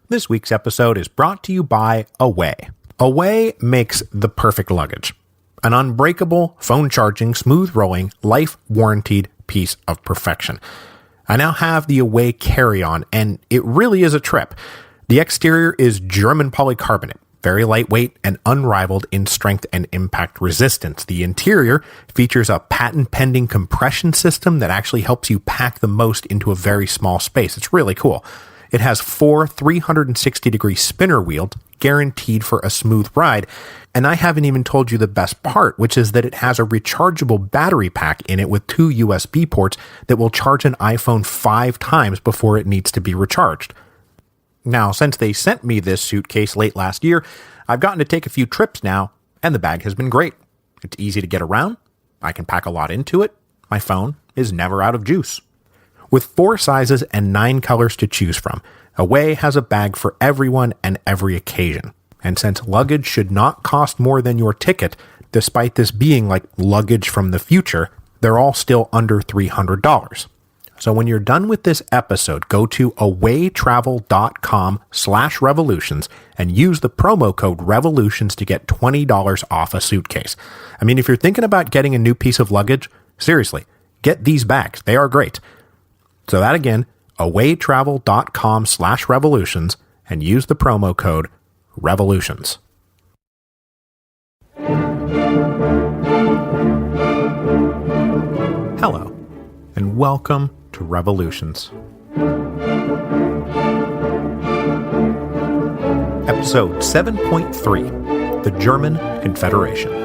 This week's episode is brought to you by Away. Away makes the perfect luggage. An unbreakable, phone-charging, smooth-rolling, life-warranted piece of perfection. I now have the Away carry-on, and it really is a trip. The exterior is German polycarbonate, very lightweight and unrivaled in strength and impact resistance. The interior features a patent-pending compression system that actually helps you pack the most into a very small space. It's really cool. It has 4 360-degree spinner wheels, guaranteed for a smooth ride, and I haven't even told you the best part, which is that it has a rechargeable battery pack in it with 2 USB ports that will charge an iPhone 5 times before it needs to be recharged. Now, since they sent me this suitcase late last year, I've gotten to take a few trips now, and the bag has been great. It's easy to get around, I can pack a lot into it, my phone is never out of juice. With 4 sizes and 9 colors to choose from, Away has a bag for everyone and every occasion. And since luggage should not cost more than your ticket, despite this being like luggage from the future, they're all still under $300. So when you're done with this episode, go to awaytravel.com/revolutions and use the promo code revolutions to get $20 off a suitcase. I mean, if you're thinking about getting a new piece of luggage, seriously, get these bags. They are great. So that again, awaytravel.com/revolutions and use the promo code revolutions. Hello, and welcome to Revolutions. Episode 7.3, The German Confederation.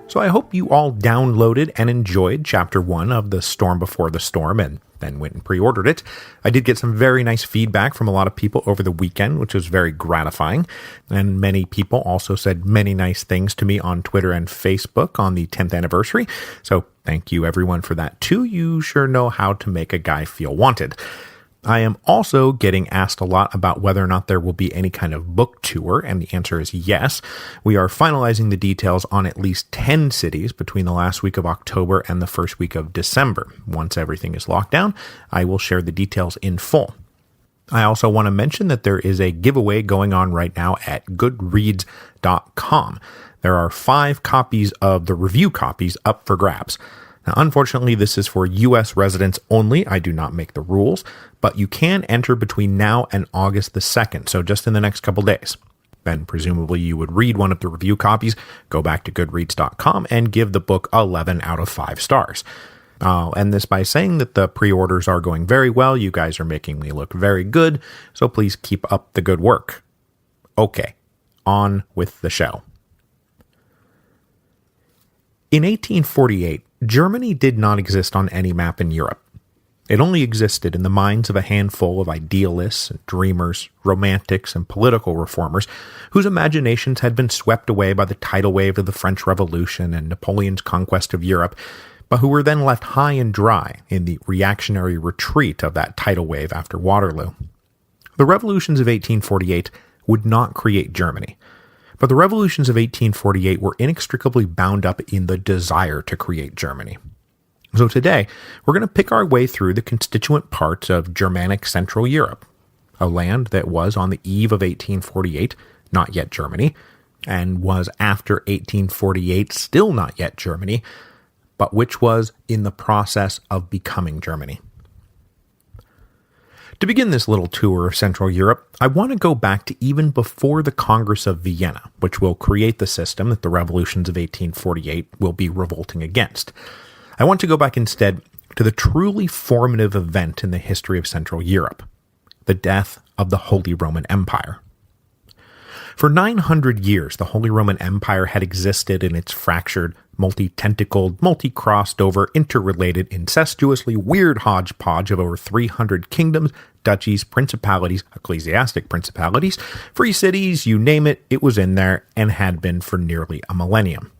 So I hope you all downloaded and enjoyed Chapter 1 of The Storm Before the Storm and then went and pre-ordered it. I did get some very nice feedback from a lot of people over the weekend, which was very gratifying. And many people also said many nice things to me on Twitter and Facebook on the 10th anniversary. So thank you everyone for that too. You sure know how to make a guy feel wanted. I am also getting asked a lot about whether or not there will be any kind of book tour, and the answer is yes. We are finalizing the details on at least 10 cities between the last week of October and the first week of December. Once everything is locked down, I will share the details in full. I also want to mention that there is a giveaway going on right now at goodreads.com. There are 5 copies of the review copies up for grabs. Now, unfortunately, this is for U.S. residents only. I do not make the rules, but you can enter between now and August the 2nd, so just in the next couple days. Then presumably you would read one of the review copies, go back to goodreads.com, and give the book 11 out of 5 stars. I'll end this by saying that the pre-orders are going very well. You guys are making me look very good, so please keep up the good work. Okay, on with the show. In 1848, Germany did not exist on any map in Europe. It only existed in the minds of a handful of idealists, and dreamers, romantics, and political reformers whose imaginations had been swept away by the tidal wave of the French Revolution and Napoleon's conquest of Europe, but who were then left high and dry in the reactionary retreat of that tidal wave after Waterloo. The revolutions of 1848 would not create Germany. But the revolutions of 1848 were inextricably bound up in the desire to create Germany. So today, we're going to pick our way through the constituent parts of Germanic Central Europe, a land that was on the eve of 1848, not yet Germany, and was after 1848 still not yet Germany, but which was in the process of becoming Germany. To begin this little tour of Central Europe, I want to go back to even before the Congress of Vienna, which will create the system that the revolutions of 1848 will be revolting against. I want to go back instead to the truly formative event in the history of Central Europe, the death of the Holy Roman Empire. For 900 years, the Holy Roman Empire had existed in its fractured, multi-tentacled, multi-crossed-over, interrelated, incestuously weird hodgepodge of over 300 kingdoms, duchies, principalities, ecclesiastic principalities, free cities, you name it, it was in there and had been for nearly a millennium.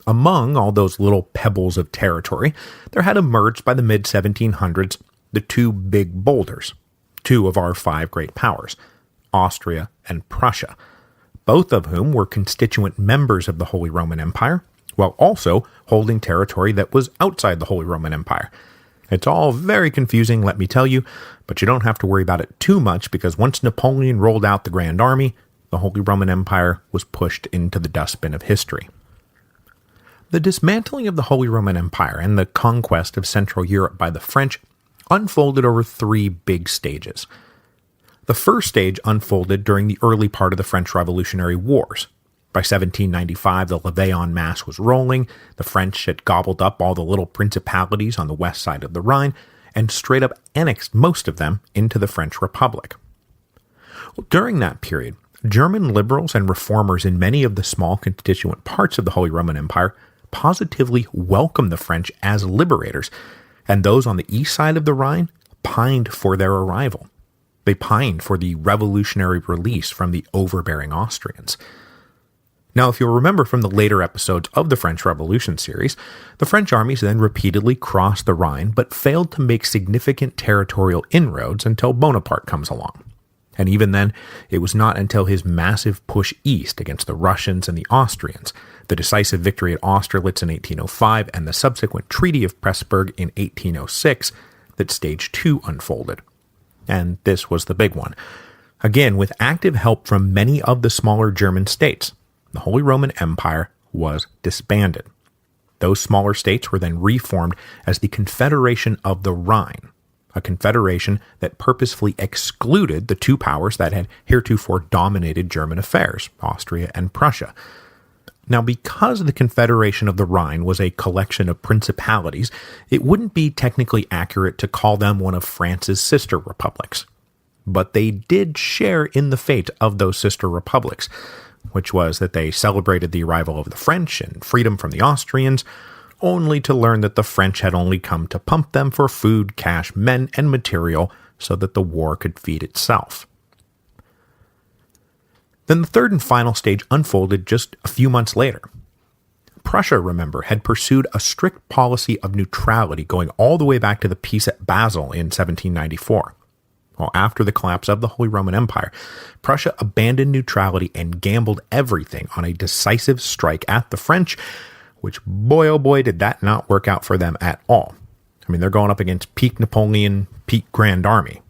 Among all those little pebbles of territory, there had emerged by the mid-1700s the 2 big boulders, 2 of our 5 great powers, Austria and Prussia, both of whom were constituent members of the Holy Roman Empire, while also holding territory that was outside the Holy Roman Empire. It's all very confusing, let me tell you, but you don't have to worry about it too much because once Napoleon rolled out the Grand Army, the Holy Roman Empire was pushed into the dustbin of history. The dismantling of the Holy Roman Empire and the conquest of Central Europe by the French unfolded over 3 big stages. The first stage unfolded during the early part of the French Revolutionary Wars. By 1795, the levée en masse was rolling, the French had gobbled up all the little principalities on the west side of the Rhine, and straight up annexed most of them into the French Republic. During that period, German liberals and reformers in many of the small constituent parts of the Holy Roman Empire positively welcomed the French as liberators, and those on the east side of the Rhine pined for their arrival. They pined for the revolutionary release from the overbearing Austrians. Now, if you'll remember from the later episodes of the French Revolution series, the French armies then repeatedly crossed the Rhine but failed to make significant territorial inroads until Bonaparte comes along. And even then, it was not until his massive push east against the Russians and the Austrians, the decisive victory at Austerlitz in 1805 and the subsequent Treaty of Pressburg in 1806, that Stage 2 unfolded. And this was the big one. Again, with active help from many of the smaller German states, the Holy Roman Empire was disbanded. Those smaller states were then reformed as the Confederation of the Rhine, a confederation that purposefully excluded the 2 powers that had heretofore dominated German affairs, Austria and Prussia. Now, because the Confederation of the Rhine was a collection of principalities, it wouldn't be technically accurate to call them one of France's sister republics. But they did share in the fate of those sister republics, which was that they celebrated the arrival of the French and freedom from the Austrians, only to learn that the French had only come to pump them for food, cash, men, and material so that the war could feed itself. Then the third and final stage unfolded just a few months later. Prussia, remember, had pursued a strict policy of neutrality going all the way back to the peace at Basel in 1794. Well, after the collapse of the Holy Roman Empire, Prussia abandoned neutrality and gambled everything on a decisive strike at the French, which, boy oh boy, did that not work out for them at all. I mean, they're going up against peak Napoleon, peak Grand Army.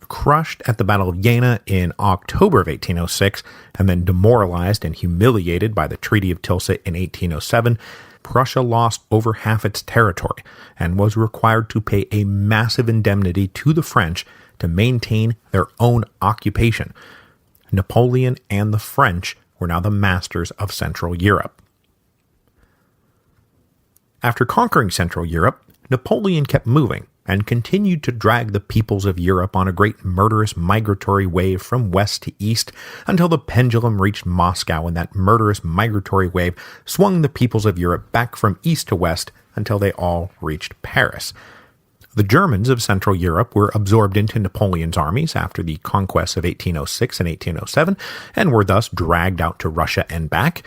Crushed at the Battle of Jena in October of 1806, and then demoralized and humiliated by the Treaty of Tilsit in 1807, Prussia lost over half its territory and was required to pay a massive indemnity to the French to maintain their own occupation. Napoleon and the French were now the masters of Central Europe. After conquering Central Europe, Napoleon kept moving and continued to drag the peoples of Europe on a great murderous migratory wave from west to east until the pendulum reached Moscow and that murderous migratory wave swung the peoples of Europe back from east to west until they all reached Paris. The Germans of Central Europe were absorbed into Napoleon's armies after the conquests of 1806 and 1807 and were thus dragged out to Russia and back.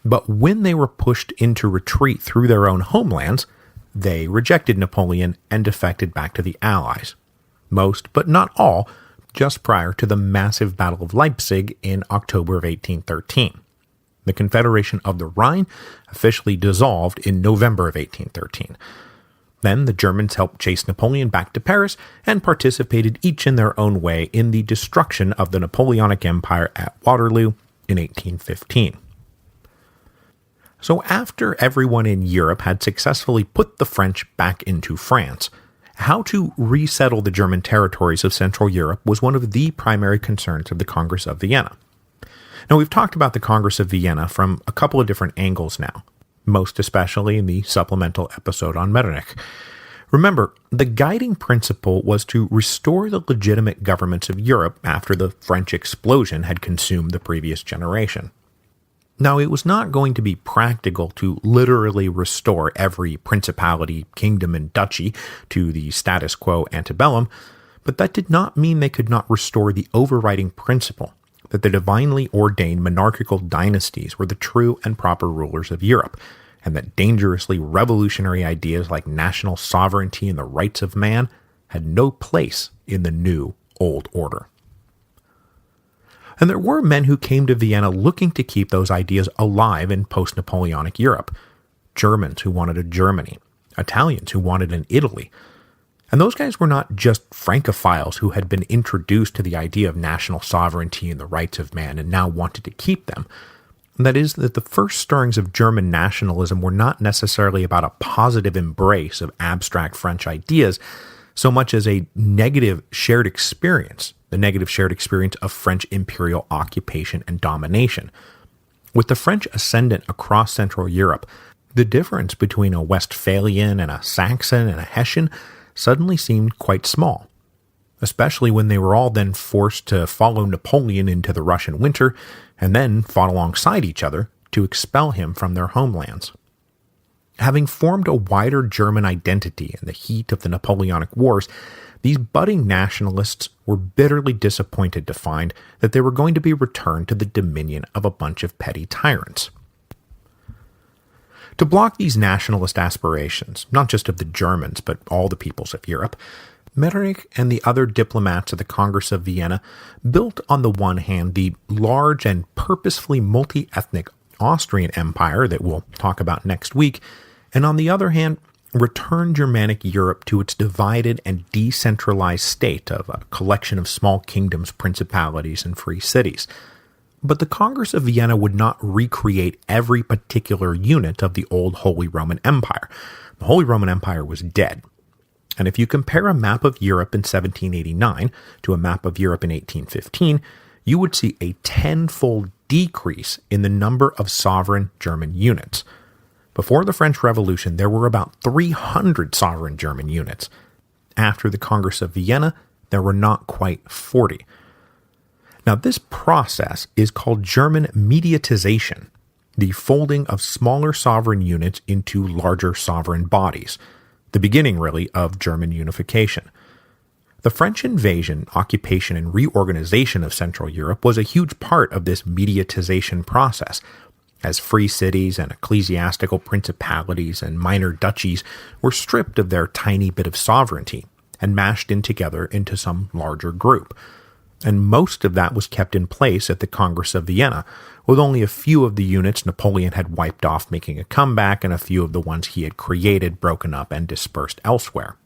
But when they were pushed into retreat through their own homelands, they rejected Napoleon and defected back to the Allies. Most, but not all, just prior to the massive Battle of Leipzig in October of 1813. The Confederation of the Rhine officially dissolved in November of 1813. Then the Germans helped chase Napoleon back to Paris and participated each in their own way in the destruction of the Napoleonic Empire at Waterloo in 1815. So after everyone in Europe had successfully put the French back into France, how to resettle the German territories of Central Europe was one of the primary concerns of the Congress of Vienna. Now, we've talked about the Congress of Vienna from a couple of different angles now, most especially in the supplemental episode on Metternich. Remember, the guiding principle was to restore the legitimate governments of Europe after the French explosion had consumed the previous generation. Now, it was not going to be practical to literally restore every principality, kingdom, and duchy to the status quo antebellum, but that did not mean they could not restore the overriding principle that the divinely ordained monarchical dynasties were the true and proper rulers of Europe, and that dangerously revolutionary ideas like national sovereignty and the rights of man had no place in the new old order. And there were men who came to Vienna looking to keep those ideas alive in post-Napoleonic Europe. Germans who wanted a Germany, Italians who wanted an Italy. And those guys were not just Francophiles who had been introduced to the idea of national sovereignty and the rights of man and now wanted to keep them. That is, that the first stirrings of German nationalism were not necessarily about a positive embrace of abstract French ideas, so much as a negative shared experience, the negative shared experience of French imperial occupation and domination. With the French ascendant across Central Europe, the difference between a Westphalian and a Saxon and a Hessian suddenly seemed quite small, especially when they were all then forced to follow Napoleon into the Russian winter and then fought alongside each other to expel him from their homelands. Having formed a wider German identity in the heat of the Napoleonic Wars, these budding nationalists were bitterly disappointed to find that they were going to be returned to the dominion of a bunch of petty tyrants. To block these nationalist aspirations, not just of the Germans, but all the peoples of Europe, Metternich and the other diplomats of the Congress of Vienna built on the one hand the large and purposefully multi-ethnic Austrian Empire that we'll talk about next week, and on the other hand, returned Germanic Europe to its divided and decentralized state of a collection of small kingdoms, principalities, and free cities. But the Congress of Vienna would not recreate every particular unit of the old Holy Roman Empire. The Holy Roman Empire was dead. And if you compare a map of Europe in 1789 to a map of Europe in 1815, you would see a tenfold decrease in the number of sovereign German units. Before the French Revolution, there were about 300 sovereign German units. After the Congress of Vienna, there were not quite 40. Now, this process is called German mediatization, the folding of smaller sovereign units into larger sovereign bodies, the beginning, really, of German unification. The French invasion, occupation, and reorganization of Central Europe was a huge part of this mediatization process, as free cities and ecclesiastical principalities and minor duchies were stripped of their tiny bit of sovereignty and mashed in together into some larger group. And most of that was kept in place at the Congress of Vienna, with only a few of the units Napoleon had wiped off making a comeback and a few of the ones he had created broken up and dispersed elsewhere.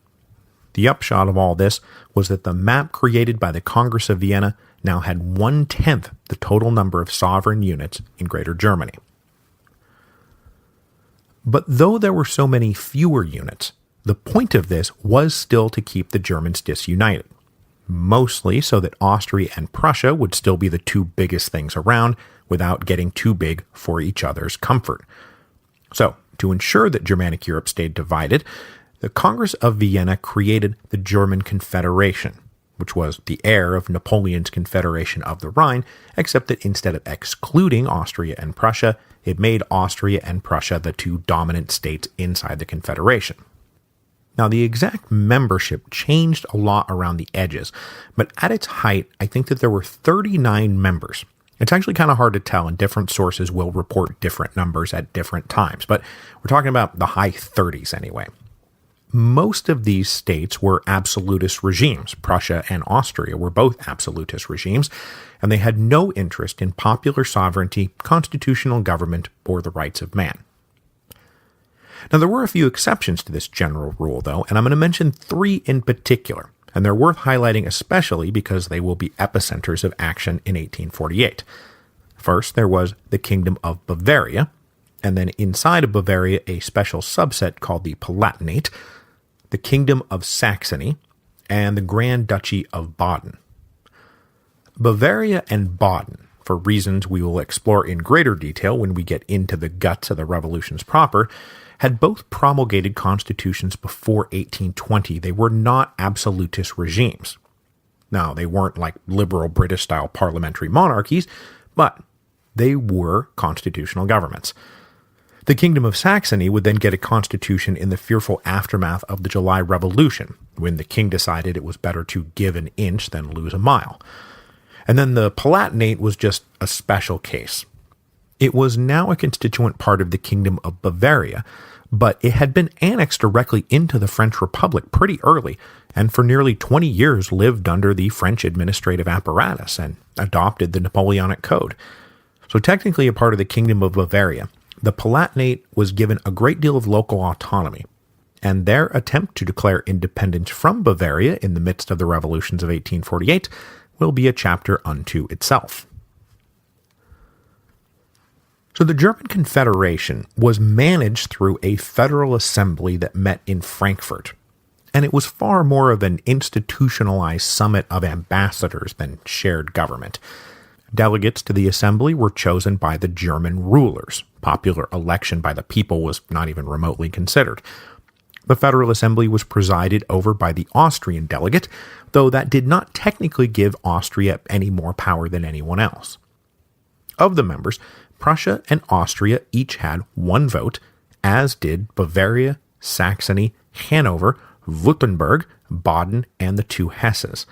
The upshot of all this was that the map created by the Congress of Vienna now had 1/10 the total number of sovereign units in Greater Germany. But though there were so many fewer units, the point of this was still to keep the Germans disunited, mostly so that Austria and Prussia would still be the two biggest things around without getting too big for each other's comfort. So, to ensure that Germanic Europe stayed divided, the Congress of Vienna created the German Confederation, which was the heir of Napoleon's Confederation of the Rhine, except that instead of excluding Austria and Prussia, it made Austria and Prussia the two dominant states inside the Confederation. Now, the exact membership changed a lot around the edges, but at its height, I think that there were 39 members. It's actually kind of hard to tell, and different sources will report different numbers at different times, but we're talking about the high 30s anyway. Most of these states were absolutist regimes. Prussia and Austria were both absolutist regimes, and they had no interest in popular sovereignty, constitutional government, or the rights of man. Now, there were a few exceptions to this general rule, though, and I'm going to mention 3 in particular, and they're worth highlighting especially because they will be epicenters of action in 1848. First, there was the Kingdom of Bavaria, and then inside of Bavaria, a special subset called the Palatinate, the Kingdom of Saxony, and the Grand Duchy of Baden. Bavaria and Baden, for reasons we will explore in greater detail when we get into the guts of the revolutions proper, had both promulgated constitutions before 1820. They were not absolutist regimes. Now, they weren't like liberal British-style parliamentary monarchies, but they were constitutional governments. The Kingdom of Saxony would then get a constitution in the fearful aftermath of the July Revolution, when the king decided it was better to give an inch than lose a mile. And then the Palatinate was just a special case. It was now a constituent part of the Kingdom of Bavaria, but it had been annexed directly into the French Republic pretty early, and for nearly 20 years lived under the French administrative apparatus and adopted the Napoleonic Code. So technically a part of the Kingdom of Bavaria, the Palatinate was given a great deal of local autonomy, and their attempt to declare independence from Bavaria in the midst of the revolutions of 1848 will be a chapter unto itself. So the German Confederation was managed through a federal assembly that met in Frankfurt, and it was far more of an institutionalized summit of ambassadors than shared government. Delegates to the assembly were chosen by the German rulers. Popular election by the people was not even remotely considered. The Federal Assembly was presided over by the Austrian delegate, though that did not technically give Austria any more power than anyone else. Of the members, Prussia and Austria each had one vote, as did Bavaria, Saxony, Hanover, Württemberg, Baden, and the two Hesses.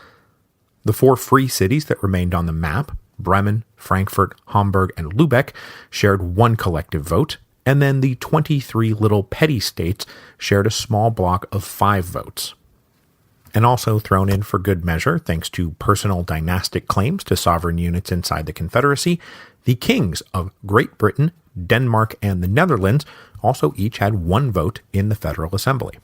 The four free cities that remained on the map, Bremen, Frankfurt, Hamburg, and Lübeck, shared one collective vote, and then the 23 little petty states shared a small block of 5 votes. And also thrown in for good measure, thanks to personal dynastic claims to sovereign units inside the Confederacy, the kings of Great Britain, Denmark, and the Netherlands also each had one vote in the Federal Assembly.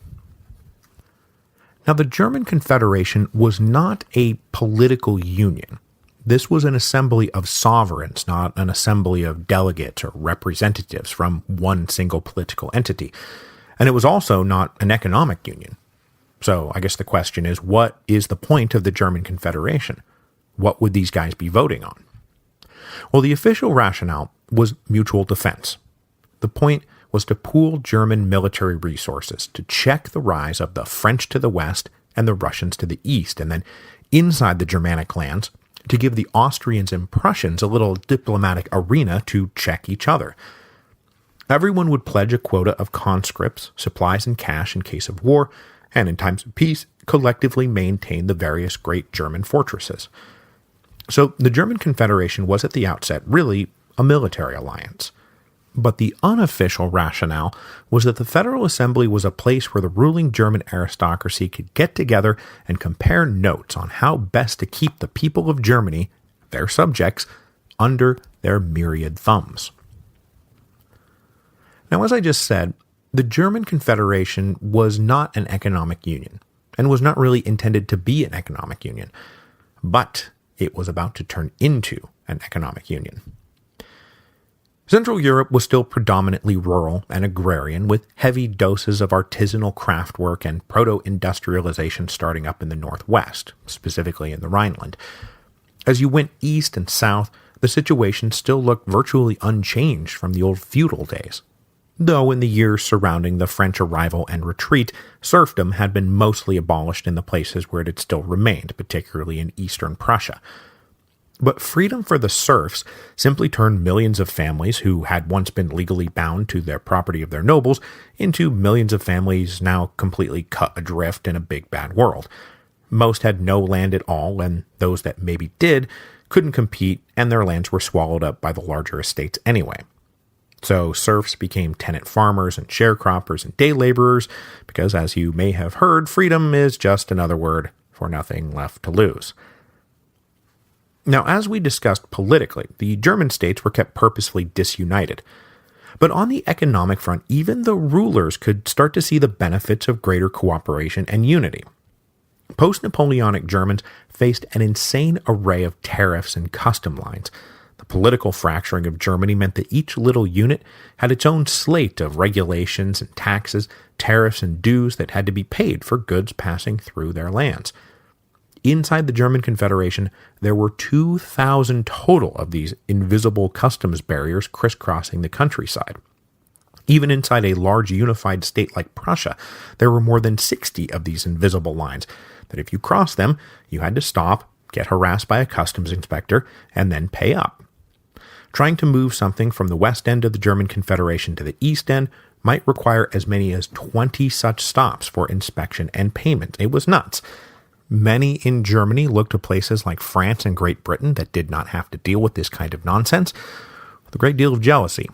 Now, the German Confederation was not a political union. This was an assembly of sovereigns, not an assembly of delegates or representatives from one single political entity. And it was also not an economic union. So I guess the question is, what is the point of the German Confederation? What would these guys be voting on? Well, the official rationale was mutual defense. The point was to pool German military resources to check the rise of the French to the west and the Russians to the east, and then inside the Germanic lands, to give the Austrians and Prussians a little diplomatic arena to check each other. Everyone would pledge a quota of conscripts, supplies, and cash in case of war, and in times of peace, collectively maintain the various great German fortresses. So the German Confederation was at the outset really a military alliance. But the unofficial rationale was that the Federal Assembly was a place where the ruling German aristocracy could get together and compare notes on how best to keep the people of Germany, their subjects, under their myriad thumbs. Now, as I just said, the German Confederation was not an economic union, and was not really intended to be an economic union, but it was about to turn into an economic union. Central Europe was still predominantly rural and agrarian, with heavy doses of artisanal craftwork and proto-industrialization starting up in the northwest, specifically in the Rhineland. As you went east and south, the situation still looked virtually unchanged from the old feudal days. Though in the years surrounding the French arrival and retreat, serfdom had been mostly abolished in the places where it had still remained, particularly in eastern Prussia. But freedom for the serfs simply turned millions of families who had once been legally bound to their property of their nobles into millions of families now completely cut adrift in a big bad world. Most had no land at all, and those that maybe did couldn't compete, and their lands were swallowed up by the larger estates anyway. So serfs became tenant farmers and sharecroppers and day laborers, because as you may have heard, freedom is just another word for nothing left to lose. Now, as we discussed politically, the German states were kept purposefully disunited. But on the economic front, even the rulers could start to see the benefits of greater cooperation and unity. Post-Napoleonic Germans faced an insane array of tariffs and custom lines. The political fracturing of Germany meant that each little unit had its own slate of regulations and taxes, tariffs and dues that had to be paid for goods passing through their lands. Inside the German Confederation, there were 2,000 total of these invisible customs barriers crisscrossing the countryside. Even inside a large unified state like Prussia, there were more than 60 of these invisible lines that if you crossed them, you had to stop, get harassed by a customs inspector, and then pay up. Trying to move something from the west end of the German Confederation to the east end might require as many as 20 such stops for inspection and payment. It was nuts. Many in Germany looked to places like France and Great Britain that did not have to deal with this kind of nonsense, with a great deal of jealousy.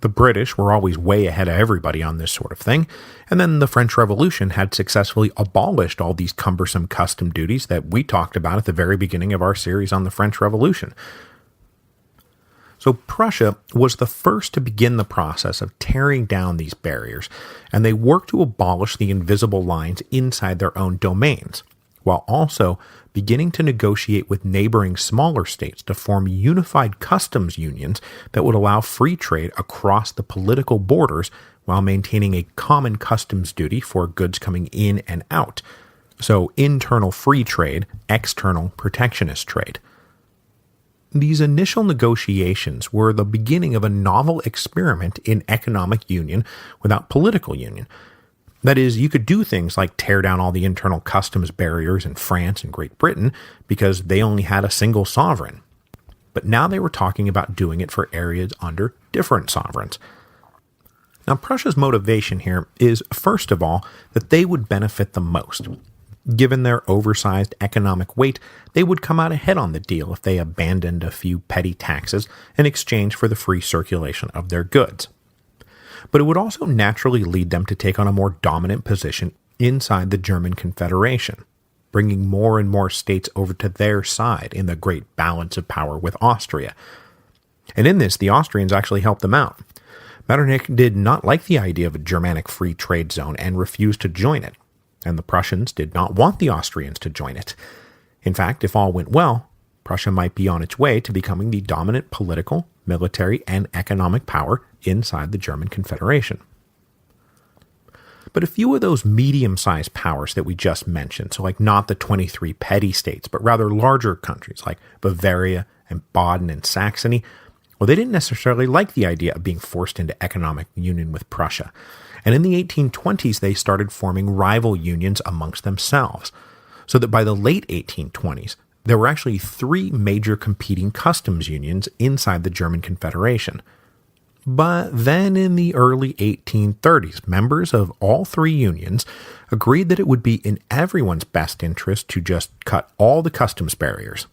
The British were always way ahead of everybody on this sort of thing, and then the French Revolution had successfully abolished all these cumbersome custom duties that we talked about at the very beginning of our series on the French Revolution. So Prussia was the first to begin the process of tearing down these barriers, and they worked to abolish the invisible lines inside their own domains, while also beginning to negotiate with neighboring smaller states to form unified customs unions that would allow free trade across the political borders while maintaining a common customs duty for goods coming in and out. So internal free trade, external protectionist trade. These initial negotiations were the beginning of a novel experiment in economic union without political union. That is, you could do things like tear down all the internal customs barriers in France and Great Britain because they only had a single sovereign. But now they were talking about doing it for areas under different sovereigns. Now, Prussia's motivation here is, first of all, that they would benefit the most. Given their oversized economic weight, they would come out ahead on the deal if they abandoned a few petty taxes in exchange for the free circulation of their goods. But it would also naturally lead them to take on a more dominant position inside the German Confederation, bringing more and more states over to their side in the great balance of power with Austria. And in this, the Austrians actually helped them out. Metternich did not like the idea of a Germanic free trade zone and refused to join it, and the Prussians did not want the Austrians to join it. In fact, if all went well, Prussia might be on its way to becoming the dominant political, military, and economic power inside the German Confederation. But a few of those medium-sized powers that we just mentioned, so like not the 23 petty states, but rather larger countries like Bavaria and Baden and Saxony, well, they didn't necessarily like the idea of being forced into economic union with Prussia. And in the 1820s, they started forming rival unions amongst themselves, so that by the late 1820s, there were actually 3 major competing customs unions inside the German Confederation. But then in the early 1830s, members of all 3 unions agreed that it would be in everyone's best interest to just cut all the customs barriers.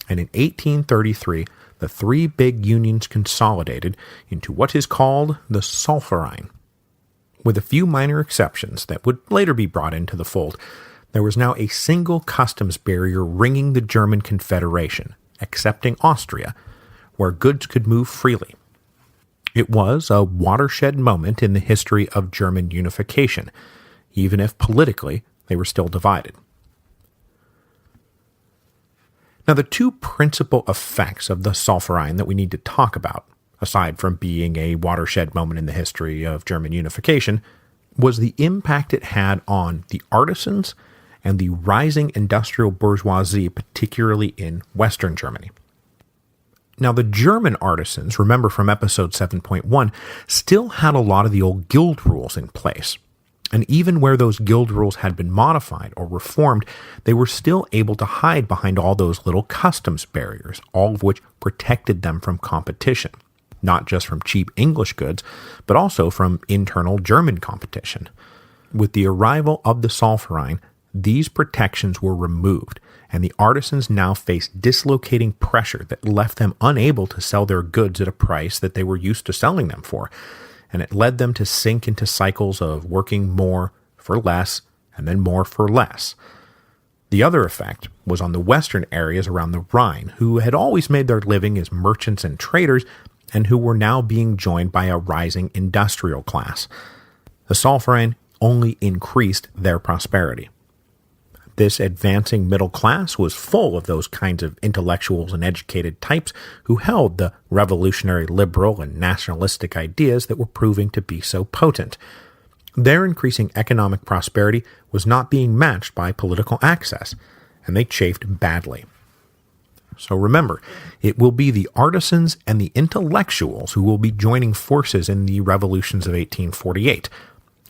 And in 1833, the 3 big unions consolidated into what is called the Zollverein. With a few minor exceptions that would later be brought into the fold, there was now a single customs barrier ringing the German Confederation, excepting Austria, where goods could move freely. It was a watershed moment in the history of German unification, even if politically they were still divided. Now, the 2 principal effects of the Zollverein that we need to talk about, aside from being a watershed moment in the history of German unification, was the impact it had on the artisans and the rising industrial bourgeoisie, particularly in Western Germany. Now, the German artisans, remember from episode 7.1, still had a lot of the old guild rules in place. And even where those guild rules had been modified or reformed, they were still able to hide behind all those little customs barriers, all of which protected them from competition. Not just from cheap English goods, but also from internal German competition. With the arrival of the Zollverein, these protections were removed, and the artisans now faced dislocating pressure that left them unable to sell their goods at a price that they were used to selling them for, and it led them to sink into cycles of working more for less and then more for less. The other effect was on the western areas around the Rhine, who had always made their living as merchants and traders, and who were now being joined by a rising industrial class. The Zollverein only increased their prosperity. This advancing middle class was full of those kinds of intellectuals and educated types who held the revolutionary liberal and nationalistic ideas that were proving to be so potent. Their increasing economic prosperity was not being matched by political access, and they chafed badly. So remember, it will be the artisans and the intellectuals who will be joining forces in the revolutions of 1848,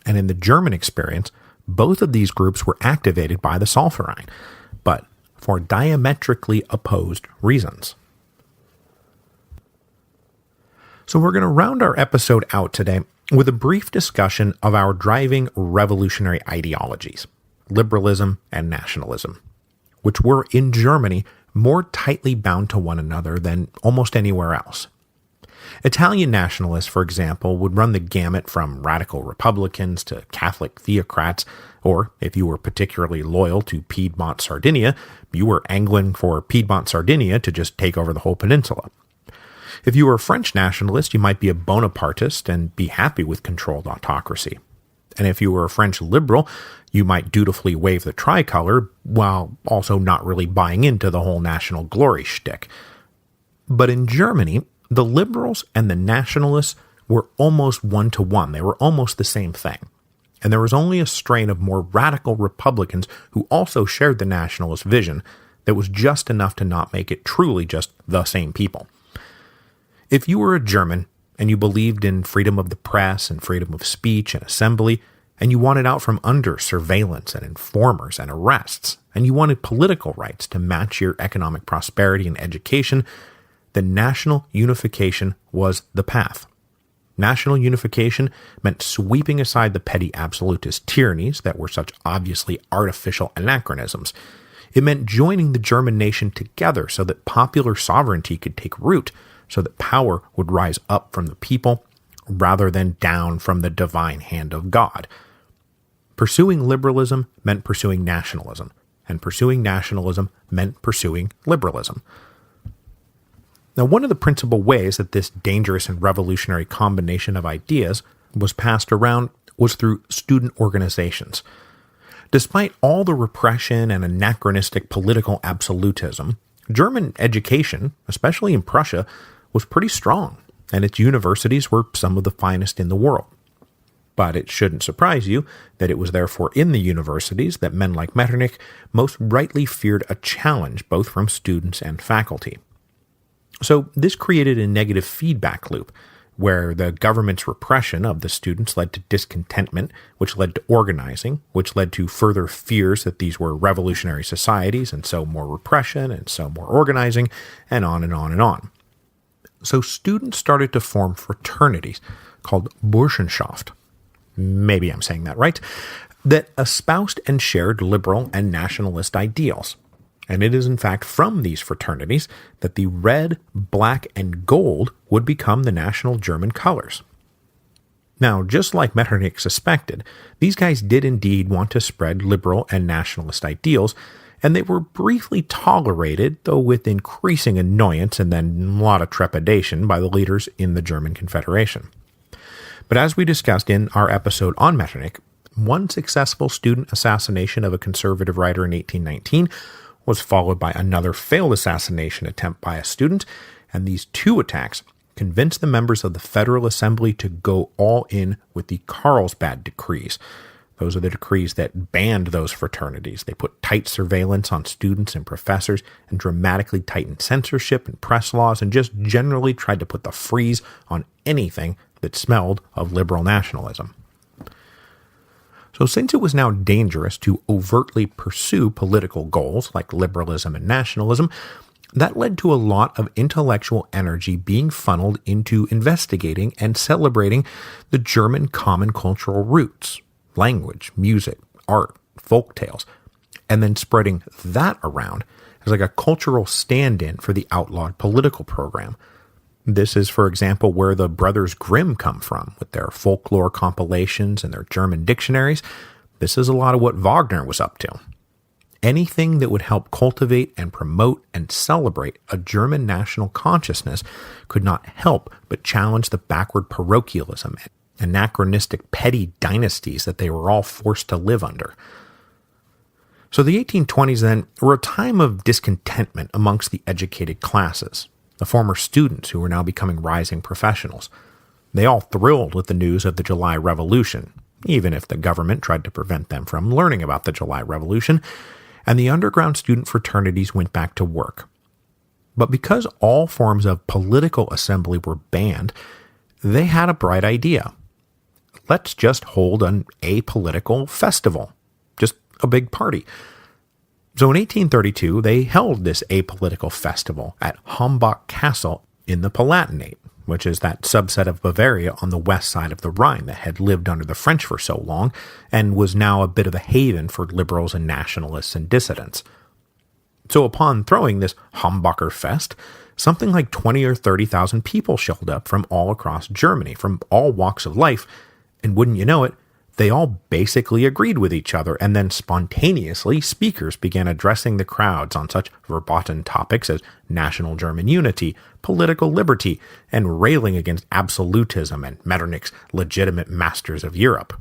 and in the German experience, both of these groups were activated by the Zollverein, but for diametrically opposed reasons. So we're going to round our episode out today with a brief discussion of our driving revolutionary ideologies, liberalism and nationalism, which were in Germany more tightly bound to one another than almost anywhere else. Italian nationalists, for example, would run the gamut from radical Republicans to Catholic theocrats, or if you were particularly loyal to Piedmont Sardinia, you were angling for Piedmont Sardinia to just take over the whole peninsula. If you were a French nationalist, you might be a Bonapartist and be happy with controlled autocracy. And if you were a French liberal, you might dutifully wave the tricolor while also not really buying into the whole national glory shtick. But in Germany, the liberals and the nationalists were almost one-to-one. They were almost the same thing. And there was only a strain of more radical Republicans who also shared the nationalist vision that was just enough to not make it truly just the same people. If you were a German and you believed in freedom of the press and freedom of speech and assembly, and you wanted out from under surveillance and informers and arrests, and you wanted political rights to match your economic prosperity and education, then national unification was the path. National unification meant sweeping aside the petty absolutist tyrannies that were such obviously artificial anachronisms. It meant joining the German nation together so that popular sovereignty could take root, so that power would rise up from the people rather than down from the divine hand of God. Pursuing liberalism meant pursuing nationalism, and pursuing nationalism meant pursuing liberalism. Now, one of the principal ways that this dangerous and revolutionary combination of ideas was passed around was through student organizations. Despite all the repression and anachronistic political absolutism, German education, especially in Prussia, was pretty strong, and its universities were some of the finest in the world. But it shouldn't surprise you that it was therefore in the universities that men like Metternich most rightly feared a challenge both from students and faculty. So this created a negative feedback loop, where the government's repression of the students led to discontentment, which led to organizing, which led to further fears that these were revolutionary societies, and so more repression, and so more organizing, and on and on and on. So students started to form fraternities called Burschenschaft, maybe I'm saying that right, that espoused and shared liberal and nationalist ideals. And it is in fact from these fraternities that the red, black, and gold would become the national German colors. Now, just like Metternich suspected, these guys did indeed want to spread liberal and nationalist ideals, and they were briefly tolerated, though with increasing annoyance and then a lot of trepidation by the leaders in the German Confederation. But as we discussed in our episode on Metternich, one successful student assassination of a conservative writer in 1819 was followed by another failed assassination attempt by a student, and these two attacks convinced the members of the Federal Assembly to go all in with the Carlsbad decrees. Those are the decrees that banned those fraternities. They put tight surveillance on students and professors and dramatically tightened censorship and press laws and just generally tried to put the freeze on anything that smelled of liberal nationalism. So since it was now dangerous to overtly pursue political goals like liberalism and nationalism, that led to a lot of intellectual energy being funneled into investigating and celebrating the German common cultural roots, language, music, art, folk tales, and then spreading that around as like a cultural stand-in for the outlawed political program. This is, for example, where the Brothers Grimm come from, with their folklore compilations and their German dictionaries. This is a lot of what Wagner was up to. Anything that would help cultivate and promote and celebrate a German national consciousness could not help but challenge the backward parochialism and anachronistic petty dynasties that they were all forced to live under. So the 1820s then were a time of discontentment amongst the educated classes, the former students who were now becoming rising professionals. They all thrilled with the news of the July Revolution, even if the government tried to prevent them from learning about the July Revolution, and the underground student fraternities went back to work. But because all forms of political assembly were banned, they had a bright idea. Let's just hold an apolitical festival, just a big party. So in 1832, they held this apolitical festival at Hambach Castle in the Palatinate, which is that subset of Bavaria on the west side of the Rhine that had lived under the French for so long and was now a bit of a haven for liberals and nationalists and dissidents. So upon throwing this Hamburger Fest, something like 20 or 30,000 people showed up from all across Germany, from all walks of life, and wouldn't you know it, they all basically agreed with each other, and then spontaneously speakers began addressing the crowds on such verboten topics as national German unity, political liberty, and railing against absolutism and Metternich's legitimate masters of Europe.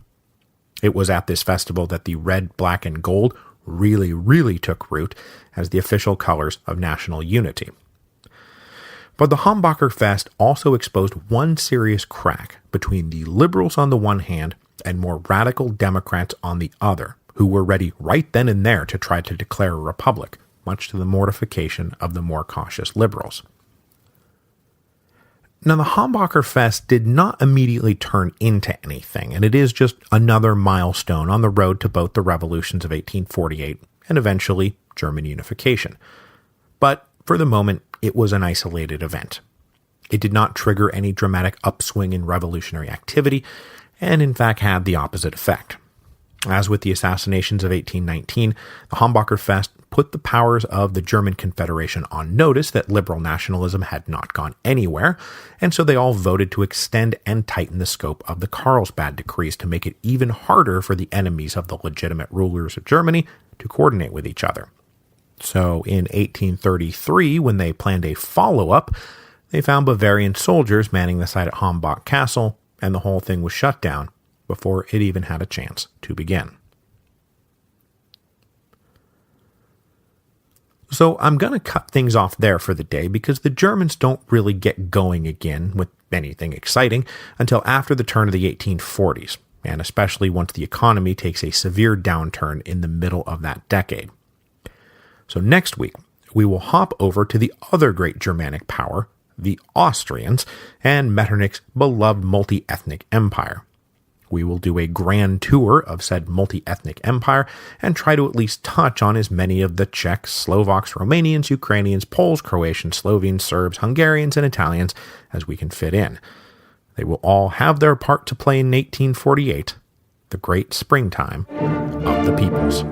It was at this festival that the red, black, and gold really took root as the official colors of national unity. But the Hamburger Fest also exposed one serious crack between the liberals on the one hand and more radical Democrats on the other, who were ready right then and there to try to declare a republic, much to the mortification of the more cautious liberals. Now, the Hamburger Fest did not immediately turn into anything, and it is just another milestone on the road to both the revolutions of 1848 and eventually German unification. But for the moment, it was an isolated event. It did not trigger any dramatic upswing in revolutionary activity, and in fact had the opposite effect. As with the assassinations of 1819, the Hamburger Fest put the powers of the German Confederation on notice that liberal nationalism had not gone anywhere, and so they all voted to extend and tighten the scope of the Carlsbad decrees to make it even harder for the enemies of the legitimate rulers of Germany to coordinate with each other. So in 1833, when they planned a follow-up, they found Bavarian soldiers manning the site at Hambach Castle, and the whole thing was shut down before it even had a chance to begin. So I'm going to cut things off there for the day because the Germans don't really get going again with anything exciting until after the turn of the 1840s, and especially once the economy takes a severe downturn in the middle of that decade. So next week, we will hop over to the other great Germanic power, the Austrians, and Metternich's beloved multi-ethnic empire. We will do a grand tour of said multi-ethnic empire and try to at least touch on as many of the Czechs, Slovaks, Romanians, Ukrainians, Poles, Croatians, Slovenes, Serbs, Hungarians, and Italians as we can fit in. They will all have their part to play in 1848, the great springtime of the peoples.